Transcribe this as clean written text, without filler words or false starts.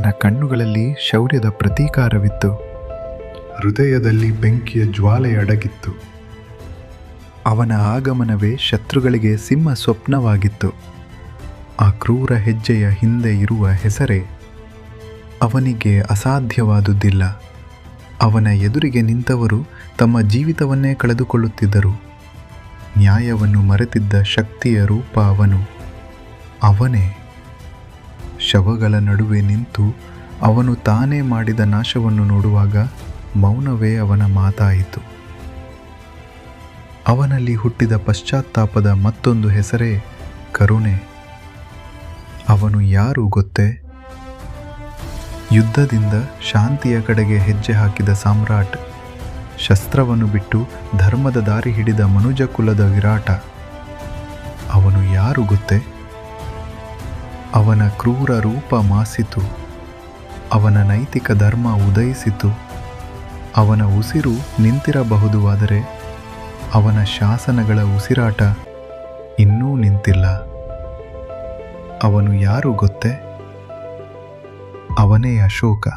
ಅವನ ಕಣ್ಣುಗಳಲ್ಲಿ ಶೌರ್ಯದ ಪ್ರತೀಕಾರವಿತ್ತು, ಹೃದಯದಲ್ಲಿ ಬೆಂಕಿಯ ಜ್ವಾಲೆ ಅಡಗಿತ್ತು. ಅವನ ಆಗಮನವೇ ಶತ್ರುಗಳಿಗೆ ಸಿಂಹ ಸ್ವಪ್ನವಾಗಿತ್ತು. ಆ ಕ್ರೂರ ಹೆಜ್ಜೆಯ ಹಿಂದೆ ಇರುವ ಹೆಸರೇ ಅವನಿಗೆ ಅಸಾಧ್ಯವಾದುದಿಲ್ಲ. ಅವನ ಎದುರಿಗೆ ನಿಂತವರು ತಮ್ಮ ಜೀವಿತವನ್ನೇ ಕಳೆದುಕೊಳ್ಳುತ್ತಿದ್ದರು. ನ್ಯಾಯವನ್ನು ಮರೆತಿದ್ದ ಶಕ್ತಿಯ ರೂಪ ಅವನೇ. ಶವಗಳ ನಡುವೆ ನಿಂತು ಅವನು ತಾನೇ ಮಾಡಿದ ನಾಶವನ್ನು ನೋಡುವಾಗ ಮೌನವೇ ಅವನ ಮಾತಾಯಿತು. ಅವನಲ್ಲಿ ಹುಟ್ಟಿದ ಪಶ್ಚಾತ್ತಾಪದ ಮತ್ತೊಂದು ಹೆಸರೇ ಕರುಣೆ. ಅವನು ಯಾರು ಗೊತ್ತೇ? ಯುದ್ಧದಿಂದ ಶಾಂತಿಯ ಕಡೆಗೆ ಹೆಜ್ಜೆ ಹಾಕಿದ ಸಾಮ್ರಾಟ್, ಶಸ್ತ್ರವನ್ನು ಬಿಟ್ಟು ಧರ್ಮದ ದಾರಿ ಹಿಡಿದ ಮನುಜ ಕುಲದ ವಿರಾಟ. ಅವನು ಯಾರು ಗೊತ್ತೇ? ಅವನ ಕ್ರೂರ ರೂಪ ಮಾಸಿತು, ಅವನ ನೈತಿಕ ಧರ್ಮ ಉದಯಿಸಿತು. ಅವನ ಉಸಿರು ನಿಂತಿರಬಹುದು, ಆದರೆ ಅವನ ಶಾಸನಗಳ ಉಸಿರಾಟ ಇನ್ನೂ ನಿಂತಿಲ್ಲ. ಅವನು ಯಾರು ಗೊತ್ತೇ? ಅವನೇ ಅಶೋಕ.